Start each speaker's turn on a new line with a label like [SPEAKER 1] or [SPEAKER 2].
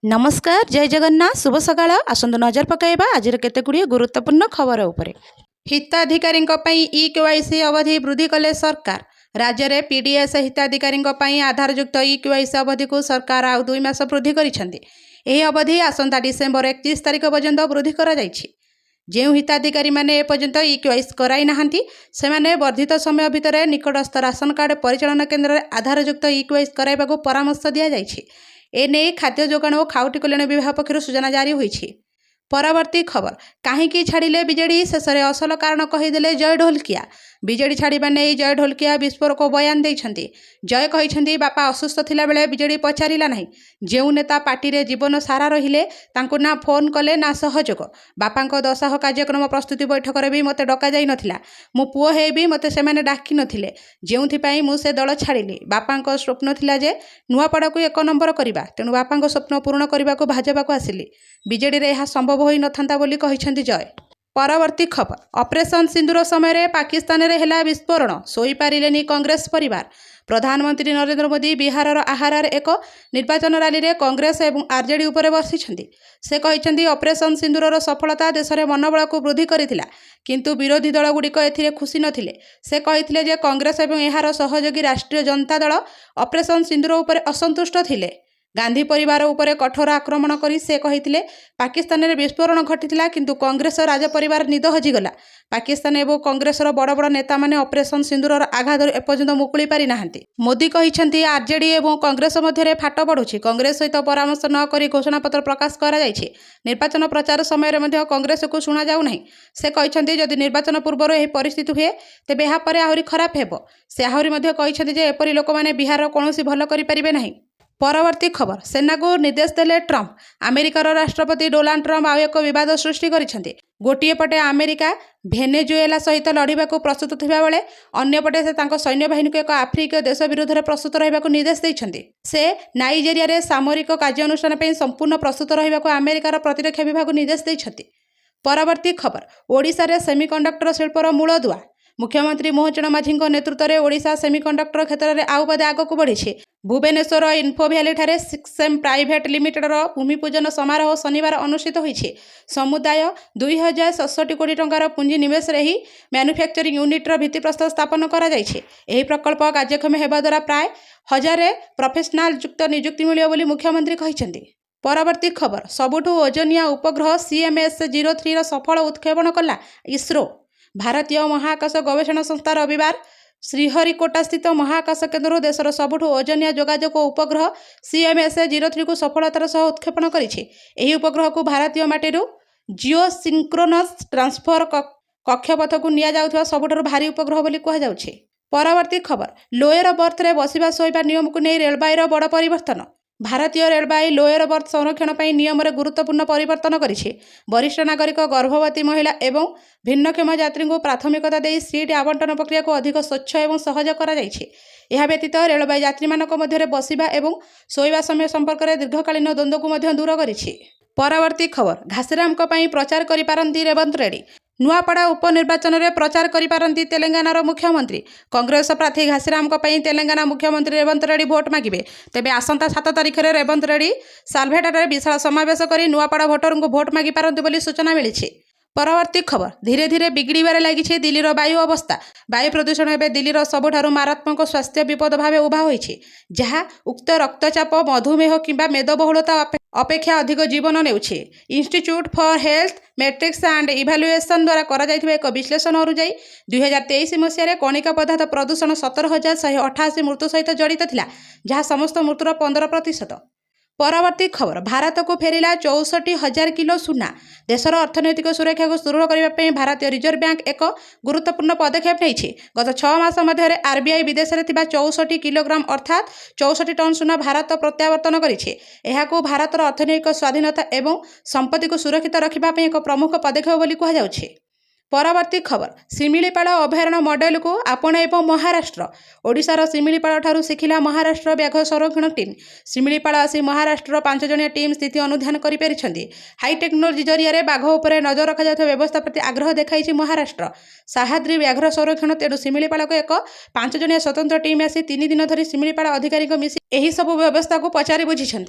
[SPEAKER 1] नमस्कार जय जगन्नाथ शुभ सकाळ आसंतु नजर पकाइबा आज केतेगुड़िए गुरुत्वपूर्ण खबर उपरे। हिताधिकारी ई केवाईसी अवधि वृद्धि कले सरकार। राज्य में पीडीएस हिताधिकारी आधारयुक्त ई केवाईसी अवधि को सरकार आउ 2 मास वृद्धि करिसेंती। एही अवधि आसंता डिसेम्बर 31 तारिख पर्यंत वृद्धि करा जायछि। जो हिताधिकारी माने एपर्यंत ई केवाईसी कराई नाहांती सेमाने वर्धित समय भितर निकटस्थ राशन कार्ड परिचालन केन्द्र में आधारयुक्त ई केवाईसी कराइबाकू परामर्श दिया जायछि। एने खाद्य जोगाण और खाउटी कल्याण विभाग पक्षर सूचना जारी होईछि। परवर्ती खबर कहीं छाड़िले बीजेडी शेष में असल कारण कहीदेले जय ढोलकिया। बीजेडी छाड़ा नहीं जय ढोलकिया विस्फोरक बयान देइछन्ति। जय कहिछन्ति बापा असुस्थ थिला बेले बीजेडी पचारिला नहीं। जो नेता पार्टी रे जीवन सारा रहिले तांको ना फोन कले ना सहयोग। बापांको दशाह कार्यक्रम प्रस्तुति बैठक रे भी मते डका जाई नथिला। मो पुओ हे भी मते सेमाने डाकी नथिले जेउथिपाई मु से दल छाड़िली। बापांको स्वप्न थिला जे नुआपड़ा को 1 नंबर करिबा तेणु बापांको स्वप्न पूर्ण करने को भाजपा को आसिली। बीजेडी रे यह संभव होई नथांता बोली कहिछन्ति जय। परवर्ती खबर ऑपरेशन सिंदूर समय पाकिस्तान रे हेला विस्फोरण सोई पारिलेनी कांग्रेस परिवार। प्रधानमंत्री नरेंद्र मोदी बिहार आहार एक निर्वाचन रैली रे कांग्रेस और आरजेडी उपर बसिछन्ति। से कहिछन्ति ऑपरेशन सिंदूर सफलता देश में मनोबल को वृद्धि करिथिला किंतु विरोधी दल गुड़िक एथिरे खुशी नथिले। से कहिथिले जे कांग्रेस और एहार सहयोगी राष्ट्रीय जनता दल ऑपरेशन सिंदूर उपर असंतुष्ट थिले। गांधी परिवार उपरे कठोर आक्रमण करी से कहिथिले पाकिस्तान में विस्फोरण घटी किंतु कांग्रेस राज परिवार निद हजिगला। पाकिस्तान और कांग्रेस बड़ बड़ नेता माने ऑपरेशन सिंदूर आघात एपर्यंत मुकुली पारि नाहांती। मोदी कहिछन्ति आरजेडी और कांग्रेस मध्य फाट बढ़ुछि। कांग्रेस सहित परामर्श न करी घोषणापत्र प्रकाश करा जायछि। निर्वाचन प्रचार समय में कांग्रेस को शुणा जाउ नहीं। से कहिछन्ति जदि निर्वाचन पूर्व यह परिस्थिति हुए तेबे ଏହା ପରେ ଆହୁରି ଖରାପ ହେବ। से ଆହୁରି ମଧ୍ୟ कहिछन्ति जे एपरि लोकमाने बिहार कौनसी भल करि परिबे नहीं। परवर्ती खबर सेना को निर्देश देले ट्रम्प। अमेरिकार राष्ट्रपति डोनाल्ड ट्रम्प आउ एक विवाद सृष्टि करिसेंति। गोटिए पटे अमेरिका भेनेजुएला सहित लड़िबा को प्रस्तुत थिबा बेले अन्यपटे से तांको सैन्य बाहिनी को एक आफ्रिकीय देश विरुद्ध में प्रस्तुत रहिबा को निर्देश दैछन्ति। से नाइजेरिया रे सामरिक कार्यानुष्ठान पे संपूर्ण प्रस्तुत रहिबा को अमेरिकार प्रतिरक्षा विभाग को निर्देश दैछन्ति। परवर्ती खबर ओडिशा रे सेमीकंडक्टर शिल्पर मूलदुआ। मुख्यमंत्री मोहन माझी नेतृत्व में ओडिशा सेमीकंडक्टर क्षेत्र में आउ पदे आगक बढ़ी। भुवनेश्वर इन्फो भैली ठारे 6M प्राइवेट लिमिटेडर भूमिपूजन समारोह शनिवार अनुष्ठित होईछि। समुदाय 2067 कोटी टंकार पुंजी निवेश ही मैन्युफैक्चरिंग यूनिट्र भित्तिप्रस्तर स्थापन करा जायछि। एही प्रकल्प कार्यक्षम हेबा द्वारा प्राय 1000 प्रोफेशनल युक्त नियुक्ति मिलियो बोली मुख्यमंत्री कहिसेंति। परवर्ती खबर सबुठु ओजनिया उपग्रह CMS-03 सफल उत्क्षेपण कला इसरो। भारतीय महाकाश गवेषणा संस्था रविवार श्रीहरिकोटा स्थित महाकाश केन्द्र देशर सबुठु ओजनिया जोगाजोग उपग्रह CMS-03 को सफलतार सह उत्क्षेपण करिछि। एही उपग्रह को भारतीय माटीरू जिओ सिंक्रोनस ट्रांसफर कक्षपथ को निया जाउथवा सबुठु भारी उपग्रह बोली कहा जाउछि। परवर्ती खबर लोयर बर्थ रे बसिबा सोइबा नियम को नहीं रेलबाईर बड़ परिवर्तन। भारतीय रेलबाई लोयर बर्थ संरक्षण पर नियम में गुरुत्वपूर्ण परिवर्तन करिछि। वरिष्ठ नागरिक गर्भवती महिला एवं भिन्नक्षम यात्री को प्राथमिकता दे सीट आवंटन प्रक्रिया को अधिक स्वच्छ और सहज करा जायछि। यह व्यतीत रेलबाई यात्री मानक मध्य बसिबा एवं शोइबा समय संपर्क में दीर्घकालीन द्वंद्व को मध्य दूर करिछि। परवर्ती खबर घासीराम प्रचार करि पारंती रेवंत रेड्डी। नुआपड़ा उपनिर्वाचन में प्रचार करि पारंती तेलंगानार मुख्यमंत्री। कांग्रेस प्रार्थी घासीराम तेलंगाना मुख्यमंत्री रेवंत रेड्डी भोट मागिबे। तेबे आसंता 7 तारिख में रेवंत रेड्डी सालभेटारे विशाल समावेश कर नुआपड़ा भोटर को भोट मागी पारंती बोली सूचना मिली। परवर्ती खबर धीरे धीरे बिगड़बार लगी दिल्लीर वायु अवस्था। वायु प्रदूषण एवं दिल्लीर सबुठारु मारात्मक स्वास्थ्य विपद भाव उभा होईछि जहाँ उक्त रक्तचाप मधुमेह किंबा मेदबहुलता अपेक्षा अधिक जीवन नेउछि। Institute for health metrics and evaluation द्वारा करा जायथिबा एक विश्लेषण अनुଯାयी 2023 मसीह कणिका पदार्थ प्रदूषण 17,188 मृत्यु सहित जड़ित थिला जहाँ समस्त मृत्युर 15%। परवर्ती खबर भारत को फेरिला 64,000 किलो सुना। देशर अर्थनैतिक सुरक्षा को सुदृढ़ करने भारतीय रिजर्व बैंक एक गुरुत्वपूर्ण पदक्षेप नहीं। गत 6 मास मध्य RBI विदेश में 64 किलोग्राम अर्थात 64 टन सुना भारत प्रत्यावर्तन करिछि। एहाकु भारतर अर्थनैतिक स्वाधीनता एवं संपत्ति को सुरक्षित रखिबा एक प्रमुख पदक्षेप बोली कहा जाउछि। परवर्ती खबर शिमिलीपाल अभयारण्य मॉडल को आपणाइब महाराष्ट्र। ओडिशार शिमिलीपाल ठारू शिखिला महाराष्ट्र व्याघ्र संरक्षण टीम। शिमिलीपाल आसी महाराष्ट्र 5 जणिया टीम स्थिति अनुध्यान करिपारिछन्ति। हाई टेक्नोलोजी जरिया बाघ उपर नजर रखा जाउଥିବା व्यवस्था प्रति आग्रह देखाइछि महाराष्ट्र। साहाद्री व्याघ्र संरक्षण तेणु शिमिलीपाल को एक 5 जणिया स्वतंत्र टीम आसी 3 दिन धरी शिमिलीपाल अधिकारी मिसी एही सब व्यवस्था को पचारि बुझिछन्ति।